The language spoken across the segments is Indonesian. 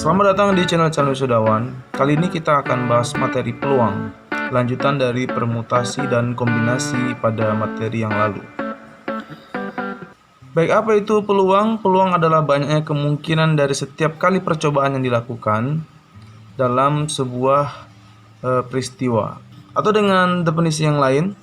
Selamat datang di channel Wisudawan. Kali ini kita akan bahas materi peluang, lanjutan dari permutasi dan kombinasi pada materi yang lalu. Baik, apa itu peluang? Peluang adalah banyaknya kemungkinan dari setiap kali percobaan yang dilakukan dalam sebuah peristiwa. Atau dengan definisi yang lain,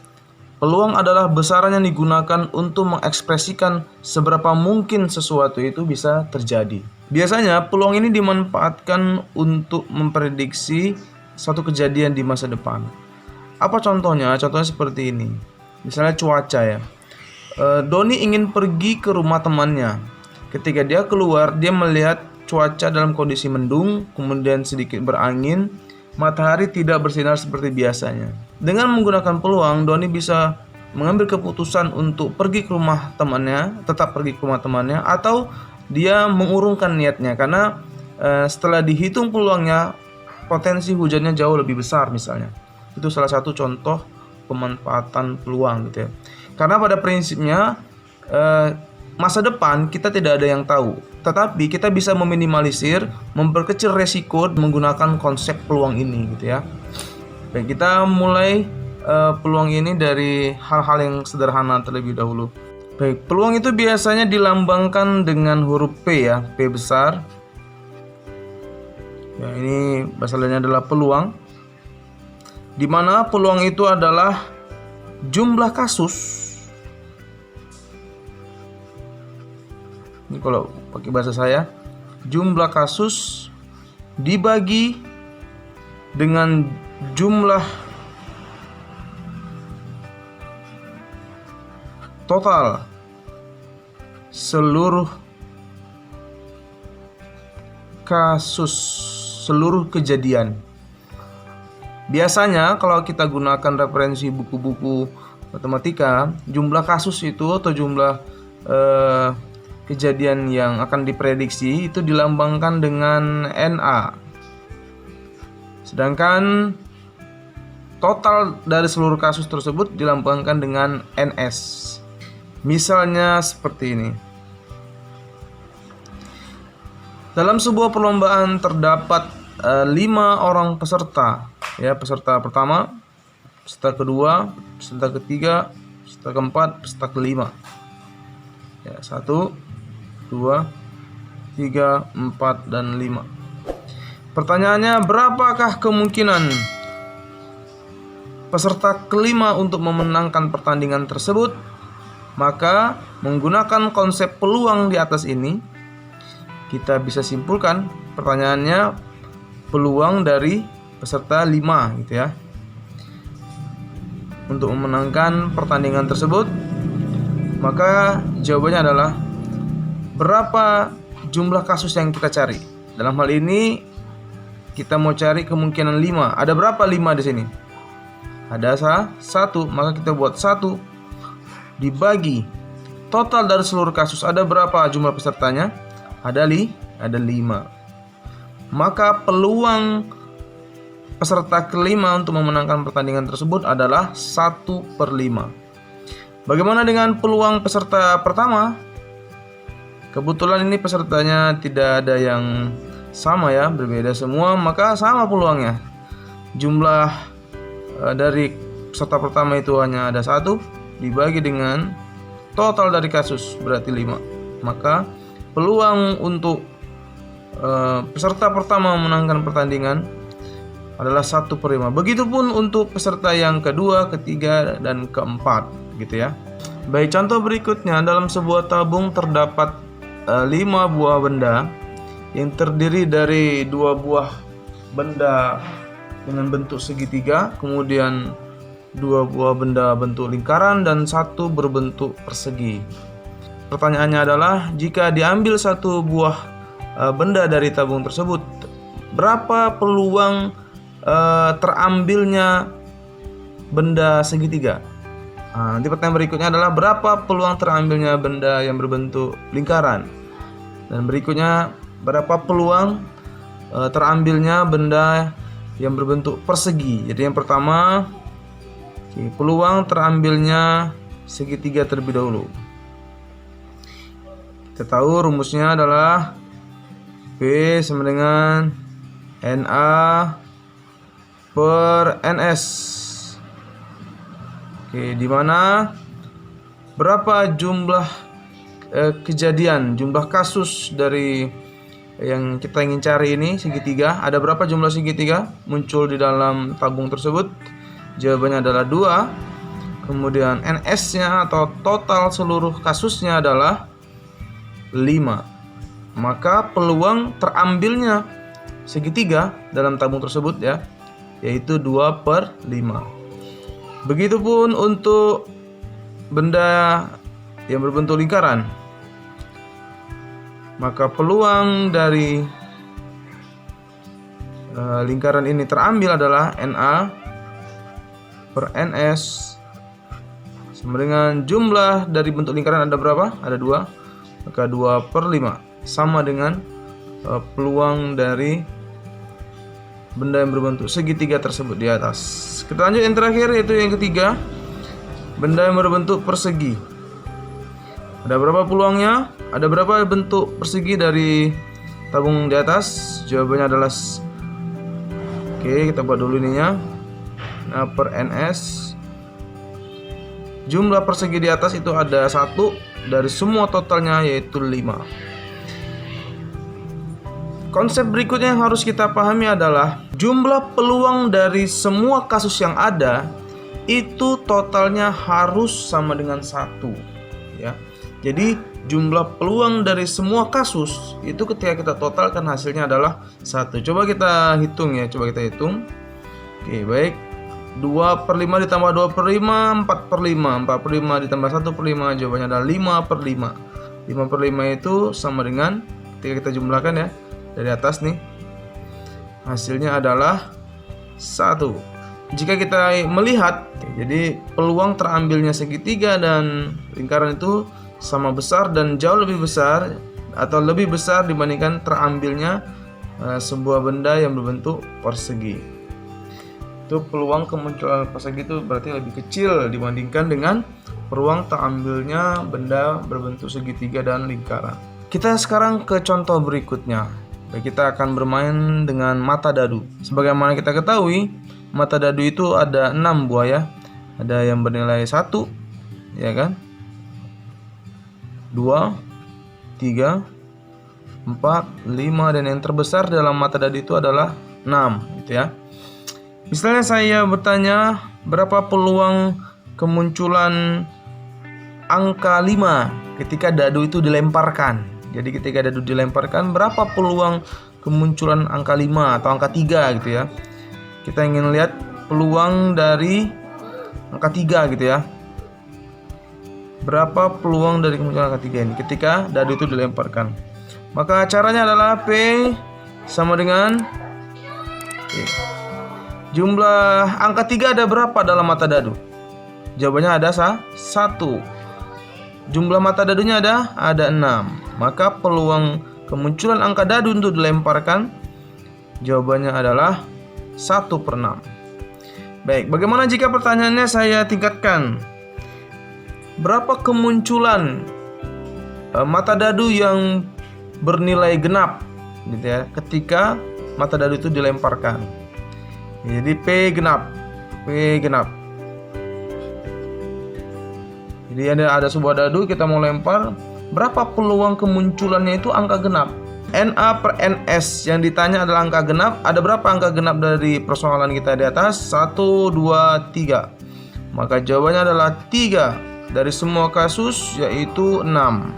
peluang adalah besaran yang digunakan untuk mengekspresikan seberapa mungkin sesuatu itu bisa terjadi. Biasanya peluang ini dimanfaatkan untuk memprediksi suatu kejadian di masa depan. Apa contohnya? Contohnya seperti ini. Misalnya cuaca ya. Doni ingin pergi ke rumah temannya. Ketika dia keluar, dia melihat cuaca dalam kondisi mendung, kemudian sedikit berangin, matahari tidak bersinar seperti biasanya. Dengan menggunakan peluang, Doni bisa mengambil keputusan untuk pergi ke rumah temannya, tetap pergi ke rumah temannya, atau dia mengurungkan niatnya karena setelah dihitung peluangnya, potensi hujannya jauh lebih besar misalnya. Itu salah satu contoh pemanfaatan peluang gitu ya. Karena pada prinsipnya masa depan kita tidak ada yang tahu, tetapi kita bisa meminimalisir, memperkecil resiko menggunakan konsep peluang ini gitu ya. Baik, kita mulai peluang ini dari hal-hal yang sederhana terlebih dahulu. Baik, peluang itu biasanya dilambangkan dengan huruf P ya, P besar. Ya, ini bahasa lainnya adalah peluang. Di mana peluang itu adalah jumlah kasus. Ini kalau pakai bahasa saya, jumlah kasus dibagi dengan jumlah total seluruh kasus, seluruh kejadian. Biasanya kalau kita gunakan referensi buku-buku matematika, jumlah kasus itu atau jumlah kejadian yang akan diprediksi itu dilambangkan dengan NA. Sedangkan total dari seluruh kasus tersebut dilambangkan dengan NS. Misalnya seperti ini. Dalam sebuah perlombaan terdapat 5 orang peserta. Ya, peserta pertama, peserta kedua, peserta ketiga, peserta keempat, peserta kelima. Ya, 1, 2, 3, 4, dan 5. Pertanyaannya, berapakah kemungkinan peserta kelima untuk memenangkan pertandingan tersebut? Maka menggunakan konsep peluang di atas ini, kita bisa simpulkan pertanyaannya peluang dari peserta 5 gitu ya, untuk memenangkan pertandingan tersebut. Maka jawabannya adalah berapa jumlah kasus yang kita cari. Dalam hal ini kita mau cari kemungkinan 5. Ada berapa 5 di sini? Ada 1, maka kita buat 1 dibagi total dari seluruh kasus. Ada berapa jumlah pesertanya? Ada 5. Maka peluang peserta kelima untuk memenangkan pertandingan tersebut adalah 1/5. Bagaimana dengan peluang peserta pertama? Kebetulan ini pesertanya tidak ada yang sama ya, berbeda semua, maka sama peluangnya. Jumlah dari peserta pertama itu hanya ada 1, dibagi dengan total dari kasus, berarti 5. Maka peluang untuk peserta pertama memenangkan pertandingan adalah 1/5. Begitupun untuk peserta yang kedua, ketiga, dan keempat gitu ya. Baik, contoh berikutnya, dalam sebuah tabung terdapat 5 buah benda yang terdiri dari 2 buah benda dengan bentuk segitiga, kemudian 2 buah benda bentuk lingkaran, dan 1 berbentuk persegi. Pertanyaannya adalah, jika diambil 1 buah benda dari tabung tersebut, berapa peluang terambilnya benda segitiga? Nanti pertanyaan berikutnya adalah, berapa peluang terambilnya benda yang berbentuk lingkaran? Dan berikutnya, berapa peluang terambilnya benda yang berbentuk persegi? Jadi yang pertama, peluang terambilnya segitiga terlebih dahulu. Kita tahu rumusnya adalah P sama dengan NA per NS. Oke, di mana berapa jumlah kejadian, jumlah kasus dari yang kita ingin cari ini, segitiga. Ada berapa jumlah segitiga muncul di dalam tabung tersebut? Jawabannya adalah 2. Kemudian NS-nya atau total seluruh kasusnya adalah 5. Maka peluang terambilnya segitiga dalam tabung tersebut ya, yaitu 2/5. Begitupun untuk benda yang berbentuk lingkaran. Maka peluang dari lingkaran ini terambil adalah NA per NS sama dengan jumlah dari bentuk lingkaran ada berapa? Ada 2. Maka 2/5 sama dengan peluang dari benda yang berbentuk segitiga tersebut di atas. Kita lanjut yang terakhir, yaitu yang ketiga, benda yang berbentuk persegi. Ada berapa peluangnya? Ada berapa bentuk persegi dari tabung di atas? Jawabannya adalah Oke, kita buat dulu ininya. Nah, per NS jumlah persegi di atas itu ada 1 dari semua totalnya, yaitu 5. Konsep berikutnya yang harus kita pahami adalah jumlah peluang dari semua kasus yang ada itu totalnya harus sama dengan 1 ya. Jadi jumlah peluang dari semua kasus itu ketika kita totalkan hasilnya adalah 1. Coba kita hitung ya, coba kita hitung. Oke, baik. 2/5 ditambah 2/5, 4/5. 4/5 ditambah 1/5, jawabannya adalah 5/5. 5/5 itu sama dengan, ketika kita jumlahkan ya, dari atas nih, hasilnya adalah 1. Jika kita melihat, jadi peluang terambilnya segitiga dan lingkaran itu sama besar dan jauh lebih besar atau lebih besar dibandingkan terambilnya sebuah benda yang berbentuk persegi. Itu peluang kemunculan persegi itu berarti lebih kecil dibandingkan dengan peluang terambilnya benda berbentuk segitiga dan lingkaran. Kita sekarang ke contoh berikutnya. Kita akan bermain dengan mata dadu. Sebagaimana kita ketahui, mata dadu itu ada 6 buah ya. Ada yang bernilai 1, ya kan? 2, 3, 4, 5, dan yang terbesar dalam mata dadu itu adalah 6, gitu ya. Misalnya saya bertanya, berapa peluang kemunculan angka 5 ketika dadu itu dilemparkan? Jadi ketika dadu dilemparkan, berapa peluang kemunculan angka 5 atau angka 3 gitu ya. Kita ingin lihat peluang dari angka 3 gitu ya. Berapa peluang dari kemunculan angka 3 ini ketika dadu itu dilemparkan? Maka caranya adalah P sama dengan jumlah angka 3 ada berapa dalam mata dadu? Jawabannya ada 1. Jumlah mata dadunya ada 6. Maka peluang kemunculan angka dadu untuk dilemparkan, jawabannya adalah 1/6. Baik, bagaimana jika pertanyaannya saya tingkatkan? Berapa kemunculan mata dadu yang bernilai genap gitu ya, ketika mata dadu itu dilemparkan? Jadi P genap. Jadi ada sebuah dadu, kita mau lempar, berapa peluang kemunculannya itu angka genap? NA per NS yang ditanya adalah angka genap. Ada berapa angka genap dari persoalan kita di atas? 1, 2, 3. Maka jawabannya adalah 3 dari semua kasus, yaitu 6.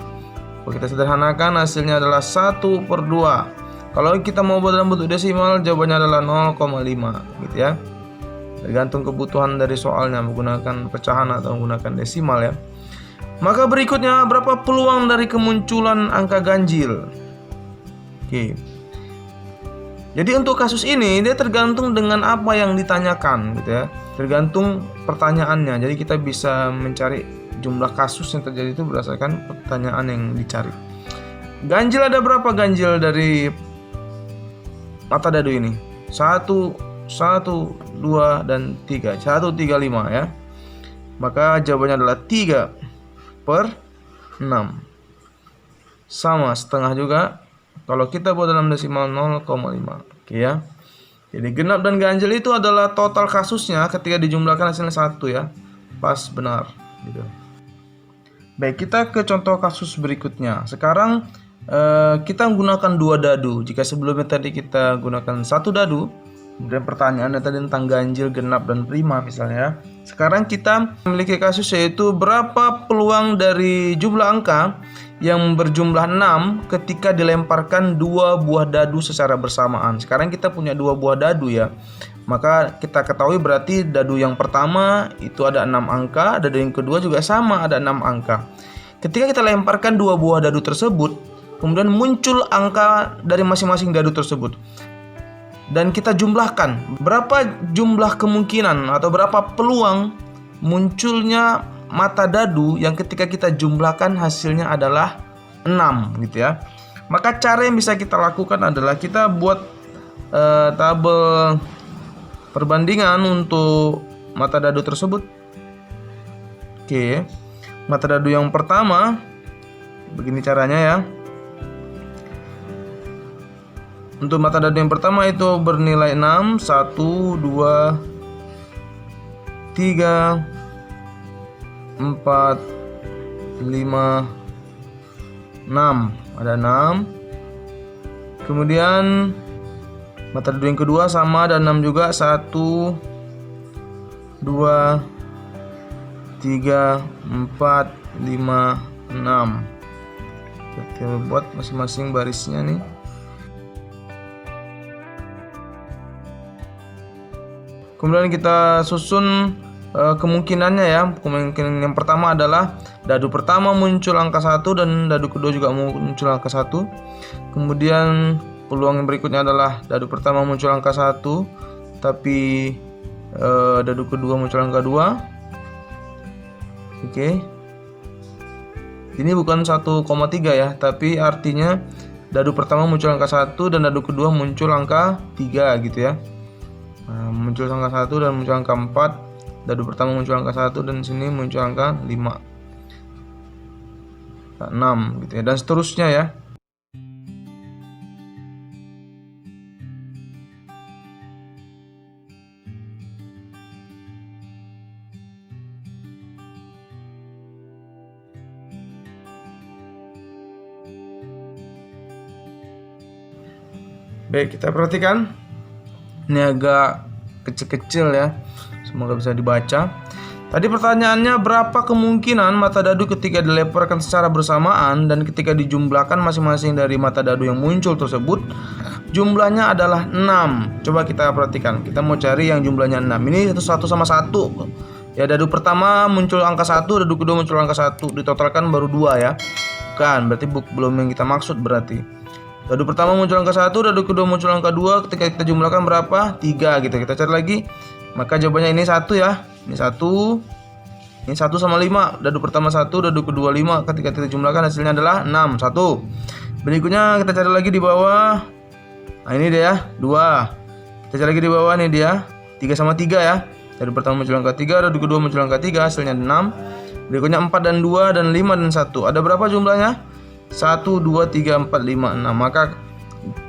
Kalau kita sederhanakan, hasilnya adalah 1/2. Kalau kita mau buat dalam bentuk desimal, jawabannya adalah 0,5 gitu ya. Tergantung kebutuhan dari soalnya, menggunakan pecahan atau menggunakan desimal ya. Maka berikutnya, berapa peluang dari kemunculan angka ganjil? Oke. Jadi untuk kasus ini dia tergantung dengan apa yang ditanyakan gitu ya. Tergantung pertanyaannya. Jadi kita bisa mencari jumlah kasus yang terjadi itu berdasarkan pertanyaan yang dicari. Ganjil ada berapa ganjil dari mata dadu ini? 1, 2, dan 3. 1, 3, 5 ya. Maka jawabannya adalah 3/6. Sama setengah juga Kalau kita buat dalam desimal 0,5. Oke ya. Jadi genap dan ganjil itu adalah total kasusnya ketika dijumlahkan hasilnya 1 ya. Pas benar gitu. Baik, kita ke contoh kasus berikutnya. Sekarang kita menggunakan 2 dadu. Jika sebelumnya tadi kita gunakan 1 dadu, kemudian pertanyaannya tadi tentang ganjil, genap, dan prima misalnya. Sekarang kita memiliki kasus yaitu berapa peluang dari jumlah angka yang berjumlah 6 ketika dilemparkan 2 buah dadu secara bersamaan. Sekarang kita punya 2 buah dadu ya. Maka kita ketahui berarti dadu yang pertama itu ada 6 angka, dadu yang kedua juga sama ada 6 angka. Ketika kita lemparkan 2 buah dadu tersebut, kemudian muncul angka dari masing-masing dadu tersebut. Dan kita jumlahkan berapa jumlah kemungkinan atau berapa peluang munculnya mata dadu yang ketika kita jumlahkan hasilnya adalah 6 gitu ya. Maka cara yang bisa kita lakukan adalah kita buat tabel perbandingan untuk mata dadu tersebut. Oke. Mata dadu yang pertama begini caranya ya. Untuk mata dadu yang pertama itu bernilai 6, 1, 2, 3, 4, 5, 6. Ada 6. Kemudian mata dadu yang kedua sama ada 6 juga. 1, 2, 3, 4, 5, 6. Kita buat masing-masing barisnya nih. Kemudian kita susun kemungkinannya ya. Kemungkinan yang pertama adalah dadu pertama muncul angka 1 dan dadu kedua juga muncul angka 1. Kemudian peluang yang berikutnya adalah dadu pertama muncul angka 1 tapi dadu kedua muncul angka 2. Oke. Ini bukan 1,3 ya, tapi artinya dadu pertama muncul angka 1 dan dadu kedua muncul angka 3 gitu ya. Nah, muncul angka 1 dan muncul angka 4. Dadu pertama muncul angka 1 dan sini muncul angka 5, 6 gitu ya, dan seterusnya ya. Baik, kita perhatikan. Ini agak kecil-kecil ya. Semoga bisa dibaca. Tadi pertanyaannya berapa kemungkinan mata dadu ketika dilemparkan secara bersamaan dan ketika dijumlahkan masing-masing dari mata dadu yang muncul tersebut jumlahnya adalah 6. Coba kita perhatikan. Kita mau cari yang jumlahnya 6. Ini satu sama satu. Ya, dadu pertama muncul angka 1, dadu kedua muncul angka 1. Ditotalkan baru 2 ya. Bukan, berarti belum yang kita maksud berarti. Dadu pertama muncul angka 1, dadu kedua muncul angka 2. Ketika kita jumlahkan berapa? 3 gitu. Kita cari lagi. Maka jawabannya ini 1 ya. Ini 1. Ini 1 sama 5. Dadu pertama 1, dadu kedua 5. Ketika kita jumlahkan hasilnya adalah 6. 1. Berikutnya kita cari lagi di bawah. Nah, ini dia 2. Kita cari lagi di bawah, nih dia 3 sama 3 ya. Dadu pertama muncul angka 3, dadu kedua muncul angka 3, hasilnya 6. Berikutnya 4 dan 2 dan 5 dan 1. Ada berapa jumlahnya? 1, 2, 3, 4, 5, 6. Maka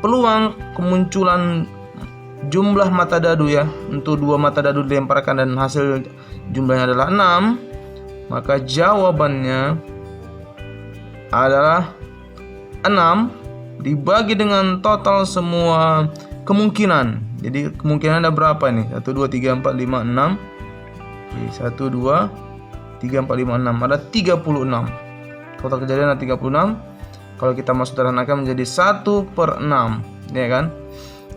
peluang kemunculan jumlah mata dadu ya, untuk 2 mata dadu dilemparkan dan hasil jumlahnya adalah 6. Maka jawabannya adalah 6 dibagi dengan total semua kemungkinan. Jadi kemungkinan ada berapa nih? 1, 2, 3, 4, 5, 6. Oke, 1, 2, 3, 4, 5, 6. Ada 36. Total kejadian ada 36. Kalau kita masuk sederhanakan menjadi 1/6, ya kan?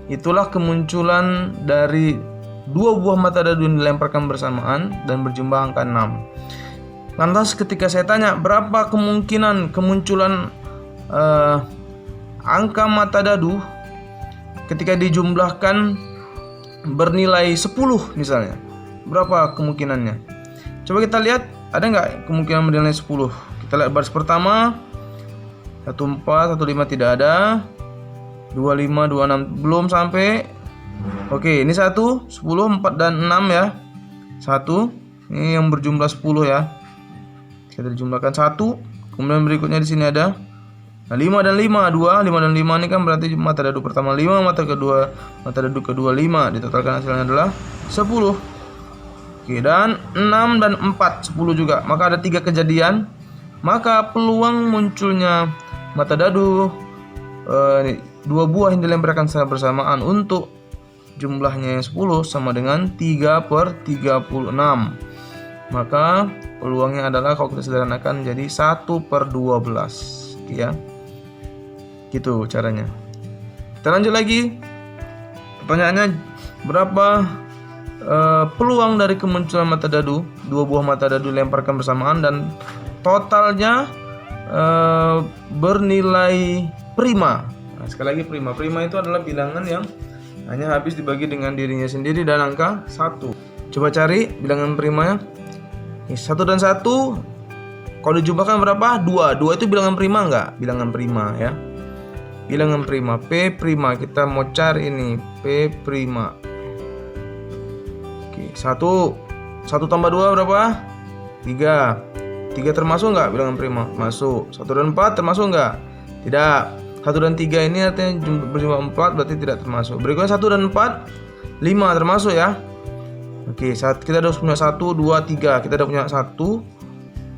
Itulah kemunculan dari 2 buah mata dadu yang dilemparkan bersamaan dan berjumlah angka 6. Lantas ketika saya tanya berapa kemungkinan kemunculan angka mata dadu ketika dijumlahkan bernilai 10 misalnya, berapa kemungkinannya? Coba kita lihat, ada nggak kemungkinan bernilai 10? Kita lihat baris pertama, 14, 15 tidak ada, 25, 26 belum sampai. Oke, ini 1, 10, 4 dan 6 ya. 1, ini yang berjumlah 10 ya. Kita jumlahkan 1. Kemudian berikutnya di sini ada Nah, 5 dan 5, 2, 5 dan 5 ini kan berarti mata dadu pertama 5, mata dadu kedua 5, ditotalkan hasilnya adalah 10. Oke, dan 6 dan 4, 10 juga. Maka ada 3 kejadian. Maka peluang munculnya mata dadu 2 buah yang dilemparkan secara bersamaan untuk jumlahnya yang 10 sama dengan 3/36. Maka peluangnya adalah kalau kita sederhanakan jadi 1/12. Ya, gitu caranya. Kita lanjut lagi. Pertanyaannya, berapa peluang dari kemunculan mata dadu, 2 buah mata dadu dilemparkan bersamaan dan totalnya bernilai prima. Nah, sekali lagi prima. Prima itu adalah bilangan yang hanya habis dibagi dengan dirinya sendiri dan angka 1. Coba cari bilangan primanya. 1 dan 1 kalau dijumlahkan berapa? 2. 2 itu bilangan prima enggak? Bilangan prima ya. Bilangan prima, P prima. Kita mau cari ini P prima. Oke, 1 tambah 2 berapa? 3. 3 termasuk enggak bilangan prima? Masuk. 1 dan 4 termasuk enggak? Tidak. 1 dan 3 ini artinya berjumlah 4, berarti tidak termasuk. Berikutnya 1 dan 4, 5 termasuk ya. Oke, kita udah punya 1, 2, 3. Kita udah punya 1,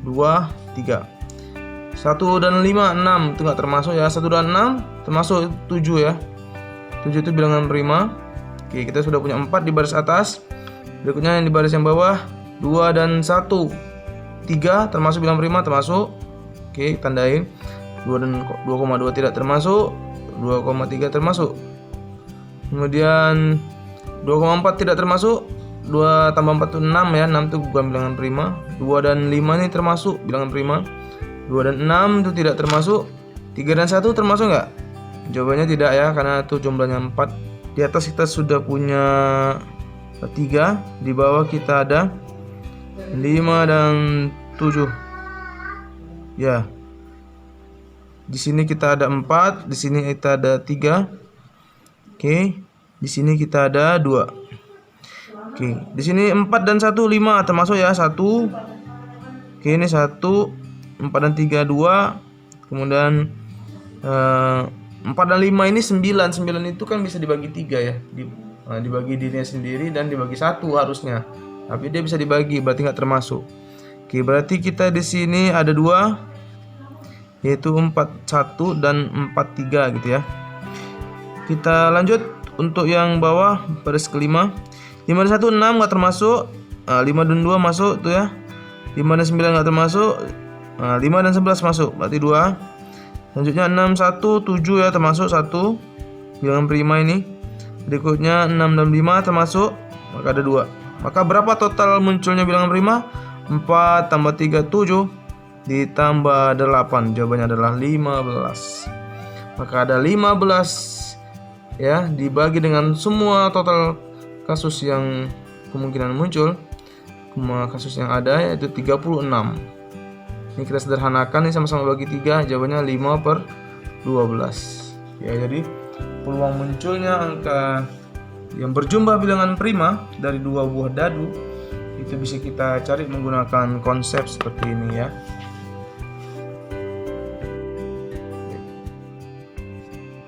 2, 3. 1 dan 5, 6 itu enggak termasuk ya. 1 dan 6 termasuk 7 ya. 7 itu bilangan prima. Oke, kita sudah punya 4 di baris atas. Berikutnya yang di baris yang bawah, 2 dan 1. 3 termasuk bilangan prima, termasuk. Oke, tandain. 2 dan 2,2 tidak termasuk. 2,3 termasuk. Kemudian 2,4 tidak termasuk. 2 tambah 4 itu 6 ya. 6 itu bukan bilangan prima. 2 dan 5 ini termasuk bilangan prima. 2 dan 6 itu tidak termasuk. 3 dan 1 termasuk enggak? Jawabannya tidak ya, karena itu jumlahnya 4. Di atas kita sudah punya 3, di bawah kita ada 5 dan 7. Ya. Di sini kita ada 4, di sini kita ada 3. Oke, di sini kita ada 2. Oke, di sini 4 dan 1 5 termasuk ya, 1. Oke, ini 1, 4 dan 3 2. Kemudian 4 dan 5 ini 9. 9 itu kan bisa dibagi 3 ya. Dibagi dirinya sendiri dan dibagi 1 harusnya. Tapi dia bisa dibagi, berarti nggak termasuk. Oke, berarti kita di sini ada 2, yaitu 41 dan 43 gitu ya. Kita lanjut untuk yang bawah, baris kelima. 5 dan 1 6 nggak termasuk. 5 dan 2 masuk tuh ya. 5 dan 9 nggak termasuk. 5 dan 11 masuk, berarti 2. Selanjutnya 6 1 7 ya, termasuk 1 bilangan prima ini. Berikutnya 6 dan 5 termasuk, maka ada 2. Maka berapa total munculnya bilangan prima? 4 tambah 3 7 ditambah 8. Jawabannya adalah 15. Maka ada 15 ya, dibagi dengan semua total kasus yang kemungkinan muncul. Semua kasus yang ada yaitu 36. Ini kita sederhanakan, ini sama-sama bagi 3, jawabannya 5/12. Ya, jadi peluang munculnya angka yang berjumlah bilangan prima dari 2 buah dadu itu bisa kita cari menggunakan konsep seperti ini ya.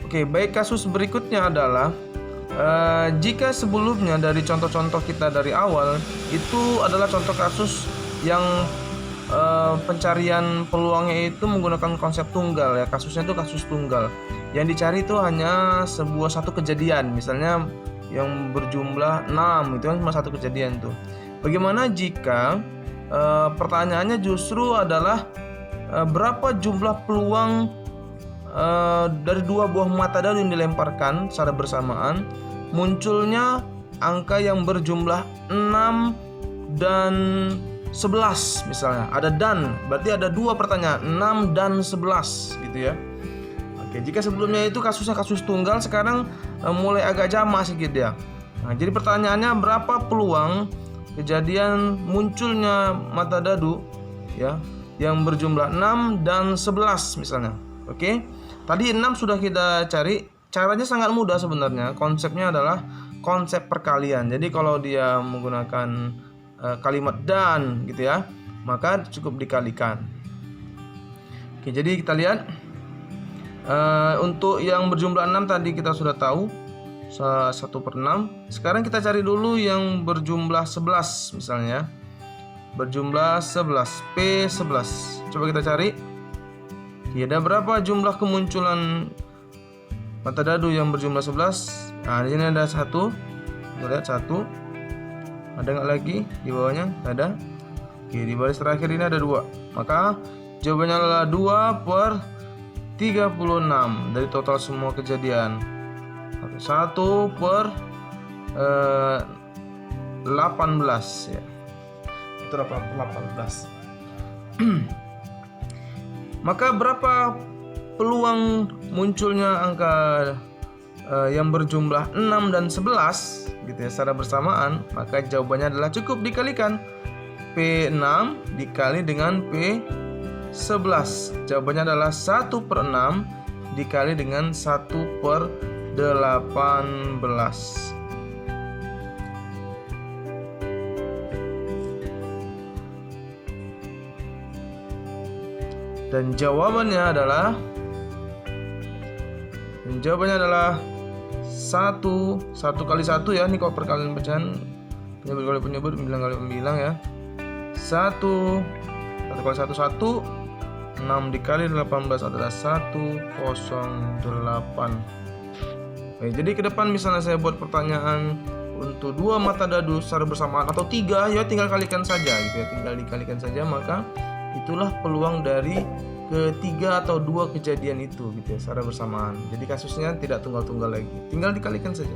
Oke, baik, kasus berikutnya adalah jika sebelumnya dari contoh-contoh kita dari awal itu adalah contoh kasus yang pencarian peluangnya itu menggunakan konsep tunggal ya. Kasusnya itu kasus tunggal. Yang dicari itu hanya satu kejadian. Misalnya yang berjumlah 6, itu kan cuma satu kejadian tuh. Bagaimana jika pertanyaannya justru adalah berapa jumlah peluang dari 2 buah mata dadu yang dilemparkan secara bersamaan munculnya angka yang berjumlah 6 dan 11 misalnya. Ada dan, berarti ada 2 pertanyaan, 6 dan 11 gitu ya. Oke, jika sebelumnya itu kasusnya kasus tunggal, sekarang mulai agak jamak sedikit ya. Nah, jadi pertanyaannya berapa peluang kejadian munculnya mata dadu ya yang berjumlah 6 dan 11 misalnya. Oke. Tadi 6 sudah kita cari. Caranya sangat mudah sebenarnya. Konsepnya adalah konsep perkalian. Jadi kalau dia menggunakan kalimat dan gitu ya, maka cukup dikalikan. Oke, jadi kita lihat Untuk yang berjumlah 6 tadi kita sudah tahu 1/6. Sekarang kita cari dulu yang berjumlah 11 misalnya. Berjumlah 11, P11. Coba kita cari. Ada berapa jumlah kemunculan mata dadu yang berjumlah 11? Nah, di sini ada 1. Kita lihat 1. Ada nggak lagi di bawahnya? Ada. Oke, di baris terakhir ini ada 2. Maka jawabannya adalah 2/36 dari total semua kejadian. 1/18 ya. Itu 18. Maka berapa peluang munculnya angka yang berjumlah 6 dan 11 gitu ya secara bersamaan? Maka jawabannya adalah cukup dikalikan P6 dikali dengan P11. Jawabannya adalah 1/6 dikali dengan 1/18. Dan jawabannya adalah 1 kali 1 ya. Ini kalau perkalian pecahan penyebut kali penyebut, pembilang kali pembilang ya. 1 kali 1 1. 6 dikali 18 adalah 108. Oke, jadi ke depan misalnya saya buat pertanyaan untuk 2 mata dadu secara bersamaan atau 3 ya, tinggal kalikan saja gitu ya. Tinggal dikalikan saja, maka itulah peluang dari ketiga atau 2 kejadian itu gitu ya secara bersamaan. Jadi kasusnya tidak tunggal-tunggal lagi, tinggal dikalikan saja.